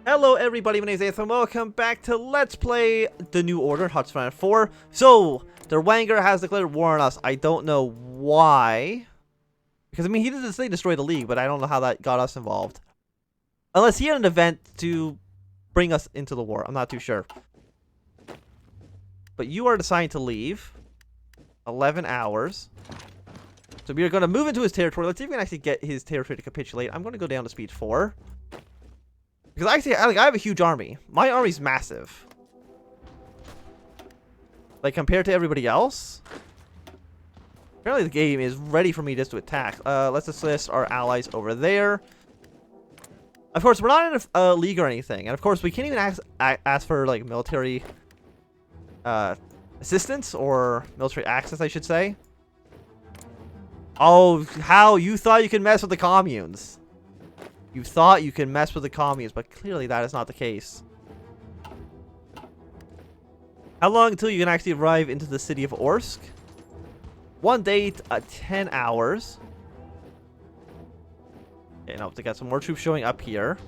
Hello everybody, my name is Ethan. Welcome back to Let's Play the New Order, HOI4. So, the Wanger has declared war on us. I don't know why. Because, I mean, he didn't say destroy the League, but I don't know how that got us involved. Unless he had an event to bring us into the war. I'm not too sure. But you are deciding to leave. 11 hours. So we are going to move into his territory. Let's see if we can actually get his territory to capitulate. I'm going to go down to speed 4. Because I have a huge army. My army's massive. Like, compared to everybody else. Apparently the game is ready for me just to attack. Let's assist our allies over there. Of course, we're not in a league or anything. And of course, we can't even ask for, like, military assistance. Or military access, I should say. Oh, how? You thought you could mess with the communes. You thought you could mess with the communes, but clearly that is not the case. How long until you can actually arrive into the city of Orsk? One day, 10 hours. Okay, now they got some more troops showing up here.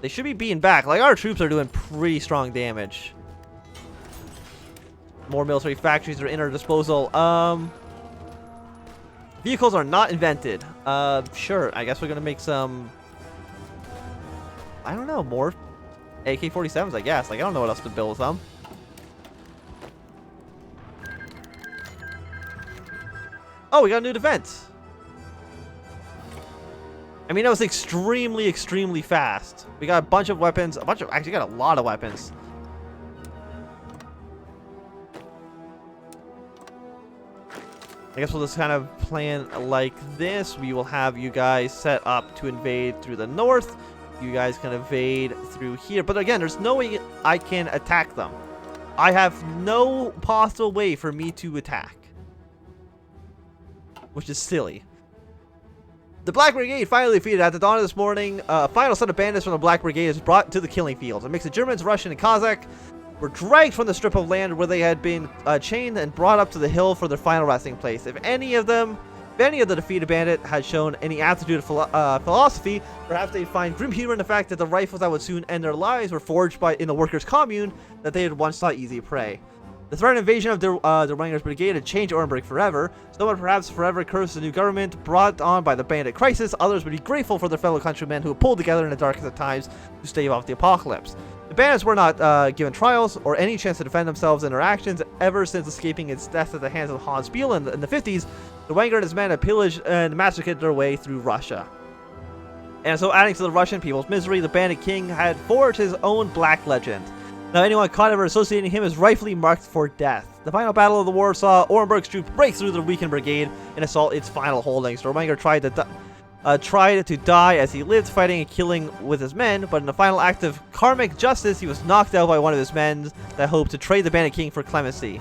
They should be beaten back. Like, our troops are doing pretty strong damage. More military factories are in our disposal. Vehicles are not invented. Sure, I guess we're gonna make some... I don't know, more AK-47s, I guess. Like, I don't know what else to build with them. Oh, we got a new defense. I mean, that was extremely, extremely fast. We got a bunch of weapons. Actually, got a lot of weapons. I guess we'll just kind of plan like this. We will have you guys set up to invade through the north. You guys can invade through here. But again, there's no way I can attack them. I have no possible way for me to attack. Which is silly. The Black Brigade finally defeated at the dawn of this morning. Final set of bandits from the Black Brigade is brought to the killing fields. A mix of Germans, Russian, and Kazakh were dragged from the strip of land where they had been chained and brought up to the hill for their final resting place. If any of the defeated bandit had shown any aptitude of philosophy, perhaps they'd find grim humor in the fact that the rifles that would soon end their lives were forged in the workers' commune that they had once thought easy prey. The threatened invasion of the Wanger's Brigade had changed Orenburg forever. Some would perhaps forever curse the new government brought on by the bandit crisis. Others would be grateful for their fellow countrymen who pulled together in the darkest of times to stave off the apocalypse. The bandits were not given trials or any chance to defend themselves in their actions ever since escaping its death at the hands of Hans Biel in the 50s. The Wanger and his men had pillaged and massacred their way through Russia. And so, adding to the Russian people's misery, the bandit king had forged his own black legend. Now, anyone caught ever associating him is rightfully marked for death. The final battle of the war saw Orenburg's troops break through the weakened brigade and assault its final holdings. The Wanger tried to die as he lived, fighting and killing with his men, but in a final act of karmic justice, he was knocked out by one of his men that hoped to trade the bandit king for clemency.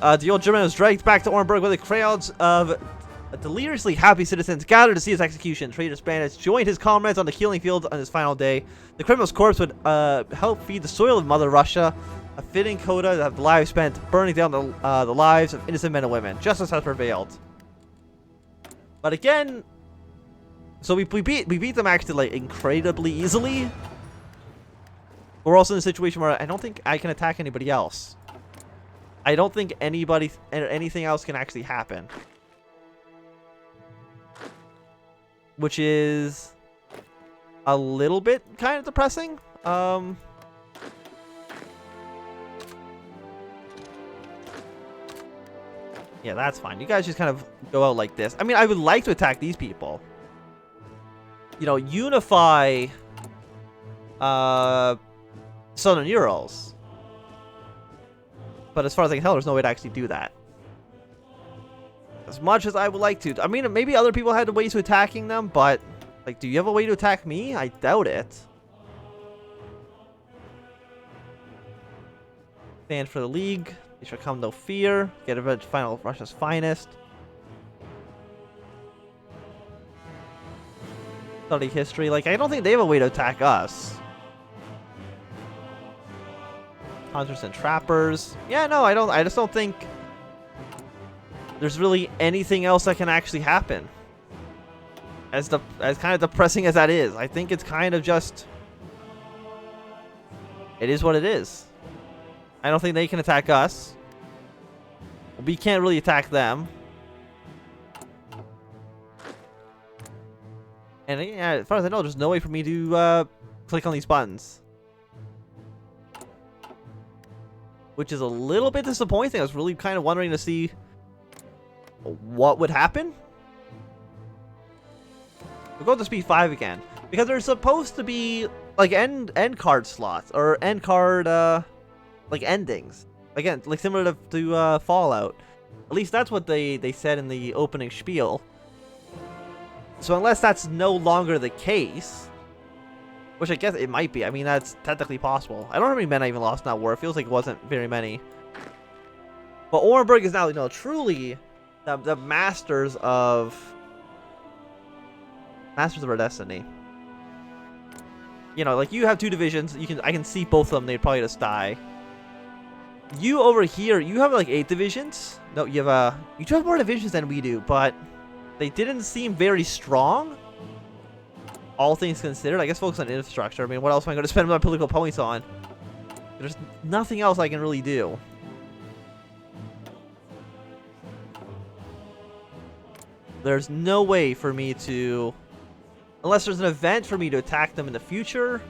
The old German was dragged back to Orenburg where the crowds of deliriously happy citizens gathered to see his execution. Traitorous bandits joined his comrades on the killing field on his final day. The criminal's corpse would help feed the soil of Mother Russia, a fitting coda to have the lives spent burning down the lives of innocent men and women. Justice has prevailed. But again, so we beat them actually, like, incredibly easily. We're also in a situation where I don't think I can attack anybody else. I don't think anything else can actually happen. Which is a little bit kind of depressing. Yeah, that's fine. You guys just kind of go out like this. I mean, I would like to attack these people. You know, unify Southern Urals. But as far as I can tell, there's no way to actually do that. As much as I would like to. I mean, maybe other people had ways to attacking them, but, like, do you have a way to attack me? I doubt it. Stand for the League. They shall come no fear. Get a final Russia's finest. Study history. Like, I don't think they have a way to attack us. Hunters and trappers. Yeah, no, I just don't think there's really anything else that can actually happen. As kind of depressing as that is, I think it's kind of just... It is what it is. I don't think they can attack us. We can't really attack them. And yeah, as far as I know, there's no way for me to click on these buttons. Which is a little bit disappointing. I was really kind of wondering to see what would happen. We'll go to speed 5 again. Because there's supposed to be like end card slots or end card like endings. Again, like similar to Fallout. At least that's what they said in the opening spiel. So unless that's no longer the case, which I guess it might be. I mean, that's technically possible. I don't know how many men I even lost in that war. It feels like it wasn't very many. But Orenburg is now, you know, truly the masters of our destiny. You know, like you have 2 divisions. I can see both of them. They'd probably just die. You over here, you have like 8 divisions. No, you do have more divisions than we do, but they didn't seem very strong. All things considered, I guess focus on infrastructure. I mean, what else am I going to spend my political points on? There's nothing else I can really do. There's no way for me to, unless there's an event for me to attack them in the future.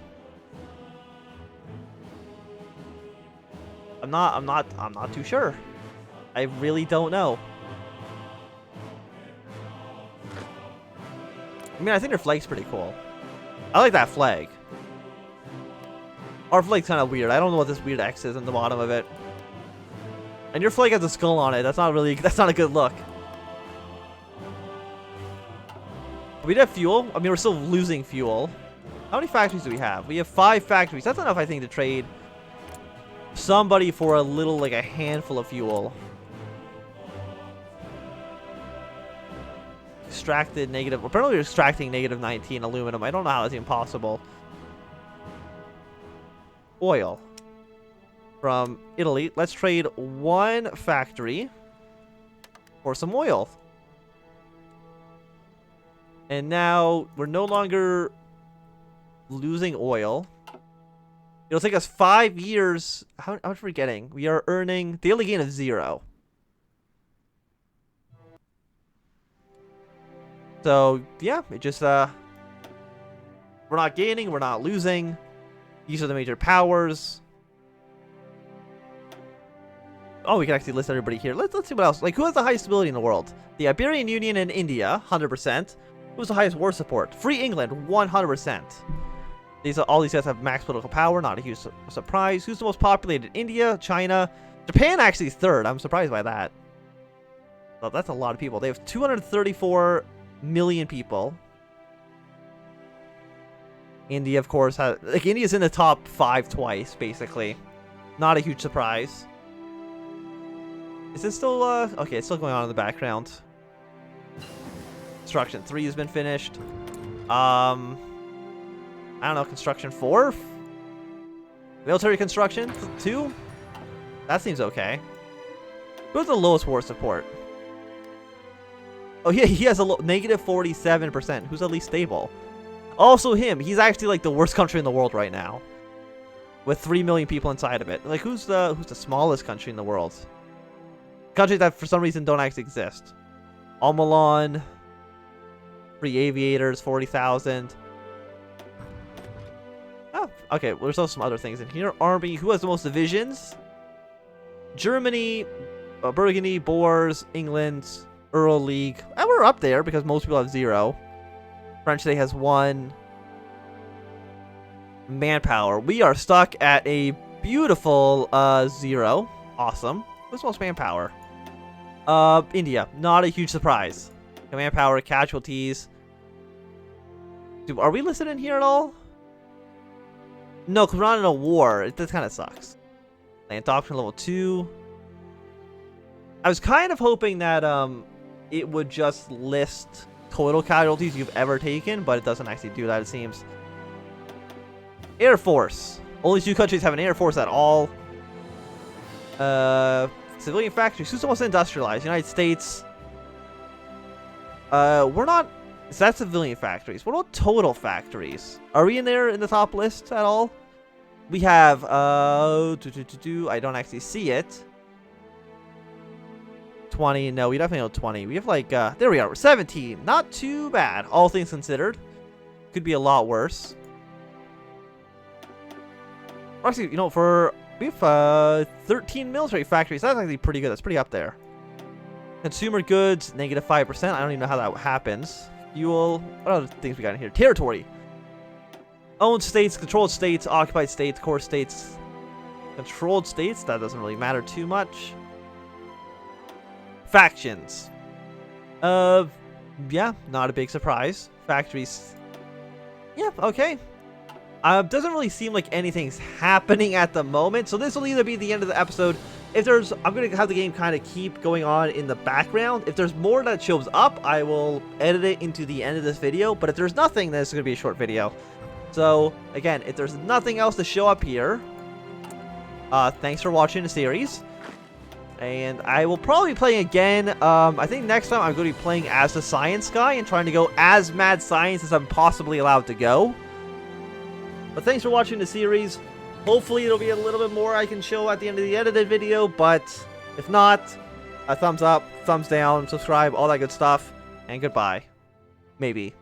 I'm not too sure. I really don't know. I mean, I think their flag's pretty cool. I like that flag. Our flag's kind of weird. I don't know what this weird X is in the bottom of it. And your flag has a skull on it. That's not a good look. We do have fuel. I mean, we're still losing fuel. How many factories do we have? We have 5 factories. That's enough, I think, to trade somebody for a handful of fuel. Extracted negative. Apparently, we're extracting -19 aluminum. I don't know how that's even possible. Oil from Italy. Let's trade 1 factory for some oil. And now we're no longer losing oil. It'll take us 5 years. How much are we getting? We are earning daily gain of 0. So yeah, it just we're not gaining, we're not losing. These are the major powers. Oh, we can actually list everybody here. Let's see what else. Like, who has the highest stability in the world? The Iberian Union and India, 100%. Who's the highest war support? Free England, 100%. All these guys have max political power, not a huge surprise. Who's the most populated? India, China, Japan actually is 3rd. I'm surprised by that. Well, that's a lot of people. They have 234 million people. India, of course, has India's in the top 5 twice, basically. Not a huge surprise. Is this still okay? It's still going on in the background. Construction 3 has been finished. I don't know. Construction 4, military construction 2. That seems okay. Who's the lowest war support? Oh, yeah, he has a -47%. Who's the least stable? Also him. He's actually like the worst country in the world right now, with 3 million people inside of it. Like, who's the smallest country in the world? Countries that for some reason don't actually exist. Almalon, free aviators, 40,000. Oh, okay. Well, there's also some other things in here. Army. Who has the most divisions? Germany, Burgundy, Boers, England, Earl League. And we're up there because most people have 0. French today has 1. Manpower. We are stuck at a beautiful 0. Awesome. Who's the most manpower? India. Not a huge surprise. Manpower, casualties. Dude, are we listed in here at all? No, because we're not in a war. That kind of sucks. Land doctrine level 2. I was kind of hoping that it would just list total casualties you've ever taken, but it doesn't actually do that, it seems. Air Force. Only 2 countries have an Air Force at all. Civilian factories. Who's the most industrialized? United States. We're not So that's civilian factories. What about total factories? Are we in there in the top list at all? We have, I don't actually see it. 20, no, we definitely have 20. We have like, there we are, 17. Not too bad, all things considered. Could be a lot worse. Actually, you know, we have 13 military factories. That's actually pretty good. That's pretty up there. Consumer goods, -5%. I don't even know how that happens. Fuel, what other things we got in here? Territory. Owned states, controlled states, occupied states, core states, controlled states. That doesn't really matter too much. Factions. Yeah, not a big surprise. Factories. Yeah, okay. Doesn't really seem like anything's happening at the moment, so this will either be the end of the episode. If there's, I'm gonna have the game kind of keep going on in the background. If there's more that shows up, I will edit it into the end of this video. But if there's nothing, then it's gonna be a short video. So again, if there's nothing else to show up here, thanks for watching the series. And I will probably be playing again. I think next time I'm going to be playing as the science guy and trying to go as mad science as I'm possibly allowed to go. But thanks for watching the series. Hopefully it'll be a little bit more I can show at the end of the edited video. But if not, a thumbs up, thumbs down, subscribe, all that good stuff. And goodbye. Maybe.